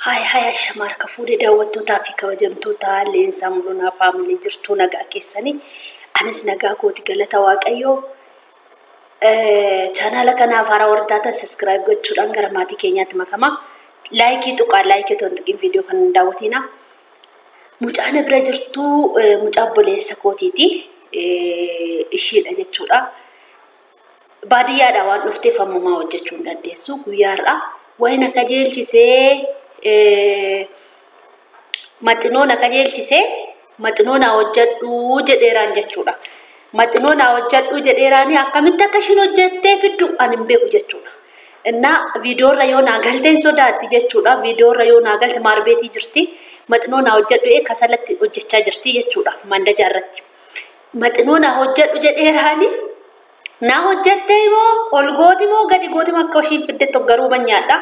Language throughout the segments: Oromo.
Hai ashamar kafuudhee daawwattootaa fi kabajamtoota leensaa mul'unaa faamilii jirtuu nagaa keessanii anis nagaa kooti galata waaqayyoo chaanaala kanaaf haaraa wartaatan subscribe gochuudhaan gara maatii keenyaatti makamaa laayikii tuqaa laayikii tontuqiin viidiyoo kan daawwatina mucaan bira jirtuu mucaa obboleessa kootiiti ishiidha jechuudha baadiyyaadha waan dhufteef ammumaa hojjechuu hin dandeessu guyyaarraa wayna kajeelchisee maxinoona kajeelchisee maxinoona hojjedhu jedheeraan jechuudha. Maxinoona hojjedhu jedheeraani akkamitti akka ishiin hojjettee fiddu ani hin beeku jechuudha. Innaa viidiyoorra yoo naa galteen sodaatti jechuudha. Viidiyoorra yoo naa galte maarbeetii jirti. Maxinoona hojjedhu kasalatti hojjechaa jirti jechuudha. Mandajaa irratti. Maxinoona hojjedhu jedheeraani naa hojjettee moo ol gooti moo gadi gooti moo akka ishiin fiddetti garuu manyaadha.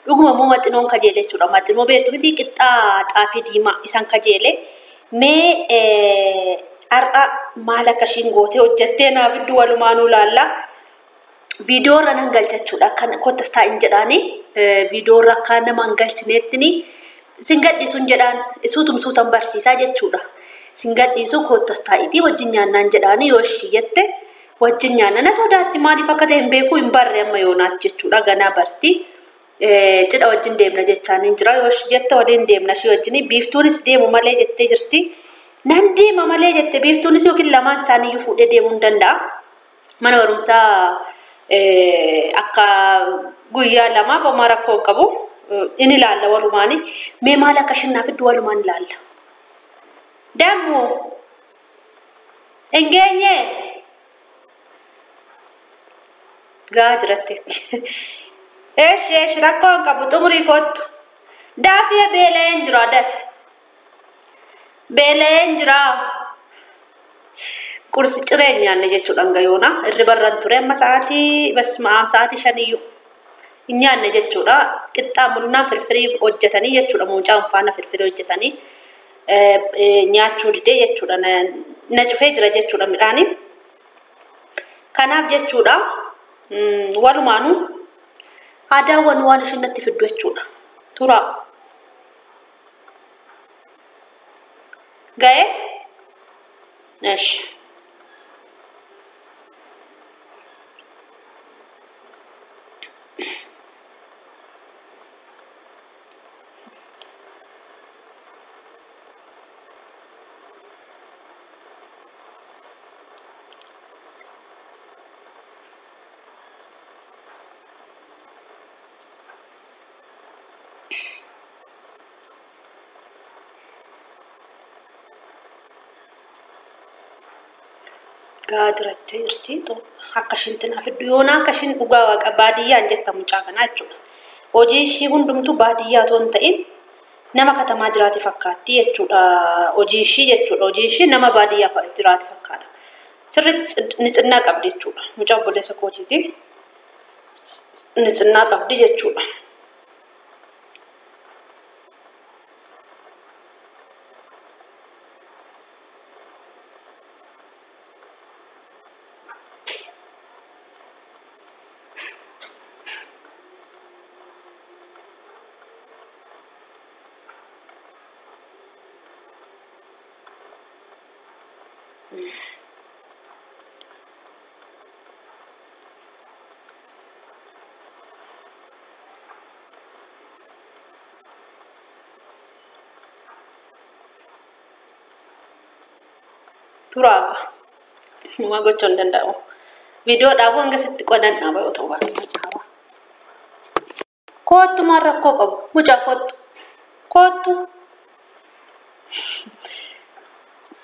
Dhuguma moo maxinoon kajeelee jechuudha. Maxinoo beektu miti qixxaa xaafii diimaa isaan kajeelee mee har'a maal akka ishiin gootee hojjettee naaf iddu walumaanuu laalla. Viidiyoorra nan galchachuudha. Kan kottas taa'in jedhaani viidiyoorra akka nama hin galchineettini sin gadhiisuun jedhaan suutumsuutan barsiisaa jechuudha. Sin gadhiisuu kottas taa'itii wajjin nyaannaan jedhaani yoo ishii jette wajjin nyaannana sodaatti maaliif akka ta'e hin beeku hin barre amma yoonaatti jechuudha. Ganaa barti. Cidha wajjin deemna jechaan hin jira yoo jette waliin deemna ishee wajjin biiftuunis deemu malee jettee jirti nan deema malee jette biiftuunis yookiin lamaan isaaniiyyuu fuudhee deemuu hin danda'a mana barumsaa akka guyyaa lamaaf homaa rakkoo qabu inni ilaalla walumaani mee maal akka shinnaaf iddu walumaan ilaalla dammu engeenye gaa jiratteetti Eesh rakkoon qabu xumurii kottu daafii beeleen jira daf beeleen jira kursi cireenyaan jechuudha ngayoona irri barran ture amma sa'aatii basmaam sa'aatii 5 nyaanne jechuudha qixxaa mul'inaan firfirii hojjetanii jechuudha mucaan faana firfirii hojjetanii nyaachuu didee jechuudha na cufee jira jechuudha midhaani kanaaf jechuudha walumaanuu Adaawwan waan ishiin natti fiddu jechuudha. Tura. Ga'e? Nesh. Gaadiratte irti akka shintina fiddu yoona akka shin dhugaa waaqa baadiyyaan jetta mucaa kana jechuudha. Hojii ishii hundumtu baadiyyaa toon ta'in nama katamaa jiraate fakkaatti jechuudha. Hojii ishii jechuudha. Hojii ishii nama baadiyyaa jiraate fakkaata. Sirriitti nitsinnaa qabdi jechuudha. Mucaa obboleessa kootiiti. Nitsinnaa qabdi jechuudha. Turaaba. Numa gochuun danda'u. Viidiyoo dhaabuu hanga sitti qodan dhaaba yoo ta'u baay'ee. Kootu maal rakkoo qabu? Mucaa kootu. Kootu.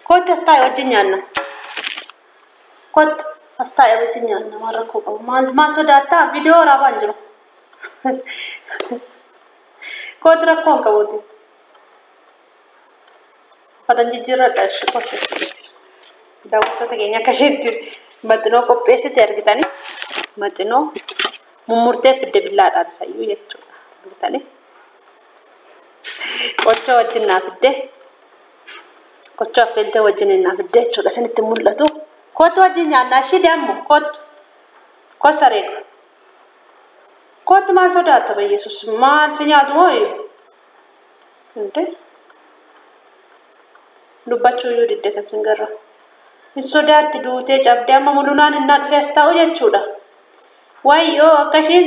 Kootu as taa'e wajjin nyaanna. Kootu as taa'e wajjin nyaanna maal rakkoo qabu? Maal sodaattaa? Viidiyoo waraabaa hin jiru. Kootu rakkoo hin qabuuti. Fatan jijjiirradha ishee kootu. Daawwattoota keenya akka isheetti maxinoo qopheessite argitanii maxinoo mummurtee fidde billaadhaan isayyuu jechuudha argitanii qocha wajjin naa fidde qocha affeeltee wajjin naa fidde jechuudha isinitti mul'atu kootu wajjin nyaannaa ishee deemmu kootu kosareeku kootu maal sodaata biyyeessus maal si nyaatu moo Ente dubbachuu yoo didde kan singarra sodaatti duutee cabdee amma mulunaan innaa dhufee as taa'u jechuudha. Wayyoo akkashiin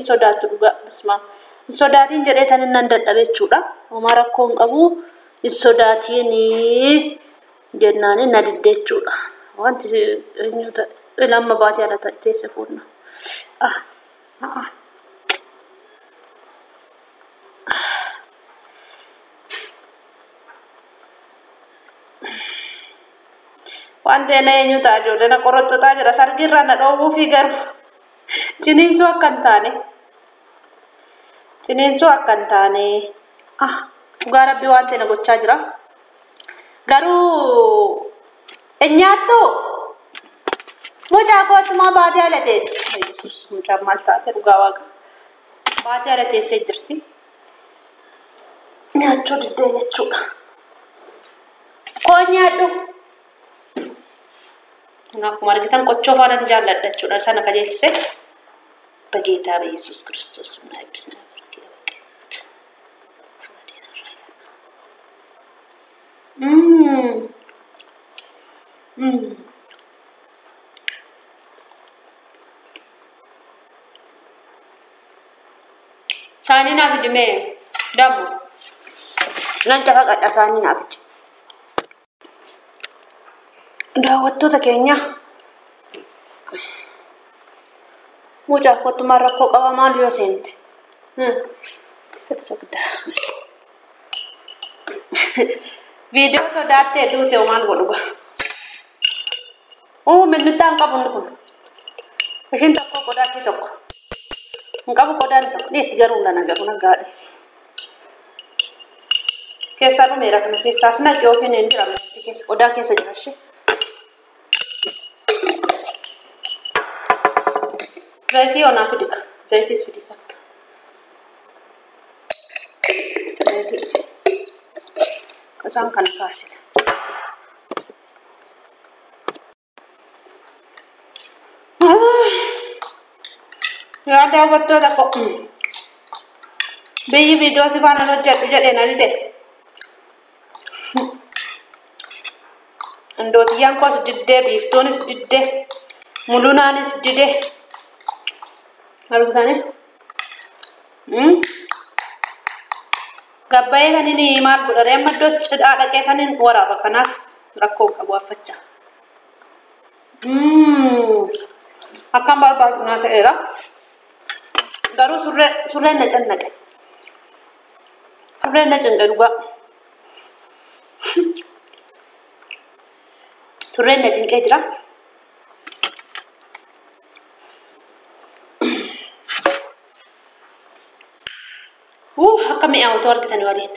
sodaattu dhugaa bismaa sodaatiin jedhee tan innan dadhabe jechuudha. Homaa rakkoo hin qabu sodaatiin jennaan inna didde jechuudha. Wanti lamma baatee ala teesse fuudna. Wanti ena eenyu ta'a ijoollee na qorottotaa jira sargirra na dhoowwuu fi garuu ciniinsuu akka hin taane dhugaa rabbii waan ta'e na gochaa jira garuu nyaattu mucaa kootumaa baatee ala teesse mucaan maal taate dhugaa waaqa baatee ala teessee jirti nyaachuu diddee jechuudha koo nyaadhu. Akkuma argitan qochoo faana jaalladha jechuudha sana qajeelchise በጌታ በኢየሱስ ክርስቶስ እና ይብስና ሳኒና ፍድሜ ደሞ እናንተ ፈቀዳ ሳኒና ፍድ daawwattoota keenya mucaa kootumaa rakkoo qaba maal yoo seente viidiyoo sodaattee duute maal godhuga minnitaan qabu inni kun ishiin tokko qodaatti tokko hin qabu qodaan tokko dhiyeessi garuu nagaru nagaa dhiyeessi keessaa dhumeera kana keessaas naqi yookiin hin jiramne qodaa keessa jirashee zaiti ona fidika zaiti fidika zaiti kasang kan kasih ya ada betul tak kok bayi video si mana rojak enak deh ando tiang kos sedih bifton sedih mulunan sedih Lalu sana, gabaya kan ini mal budaya mados ada kayak kan ini orang apa karena rakok abu afaca. Akan bal nata era, garu surre najan naga, surre najan garuga, surre najan kayak jera. Kami autor kita nuarin.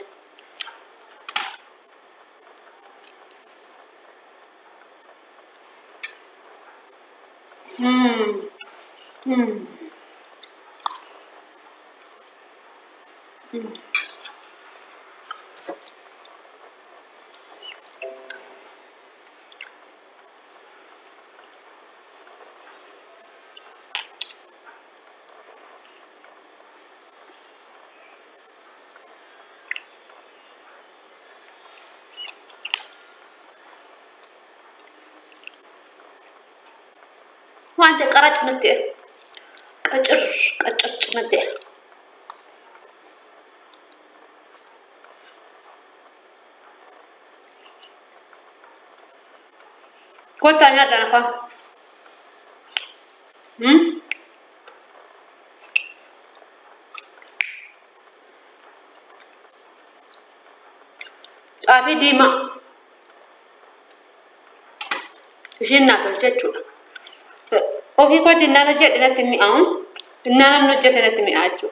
Wanti qarac mate qacir mate kau tanya dan apa tapi di mak sini nato cecut Oke kau jenna aja dengan tim miau, jenna nam aja dengan tim miau.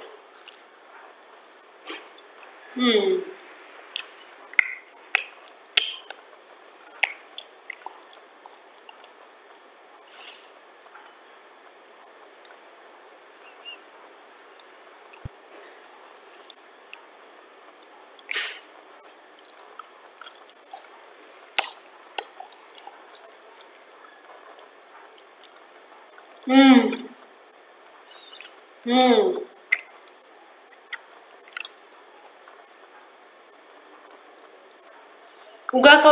Ugato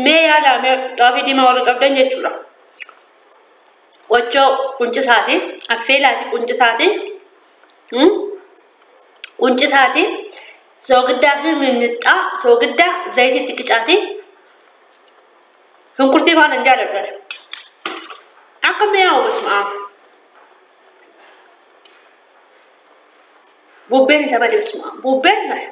me yala me tafi di mawar qabdan jechuudha. Wacho kunci saati affeelaati kunci saati kunci saati soogiddaa fi mimmixa soogiddaa zayititti qicaati shunkurtii waan hin jaaladhan akka mi'aawu bismaa bubbeen isa malee bismaa bubbeen malee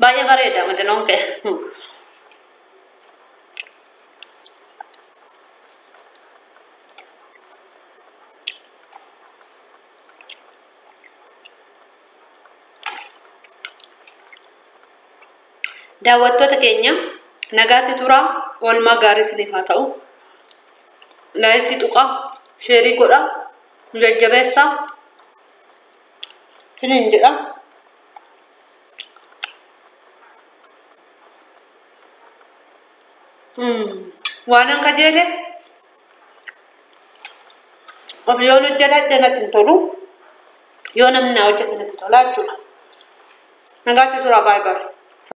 baay'ee bareeda madinoon kee daawwattoota keenya nagaatti turaa oolmaa gaarii isiniif haa ta'u laayikii tuqaa sheerii godhaa jajjabeessaa isiniin jedha waanan kajeele of yoo hojjetaa natti hin tolu yoo namni na hojjete natti tola jechuudha nagaatti turaa baay'ee baay'ee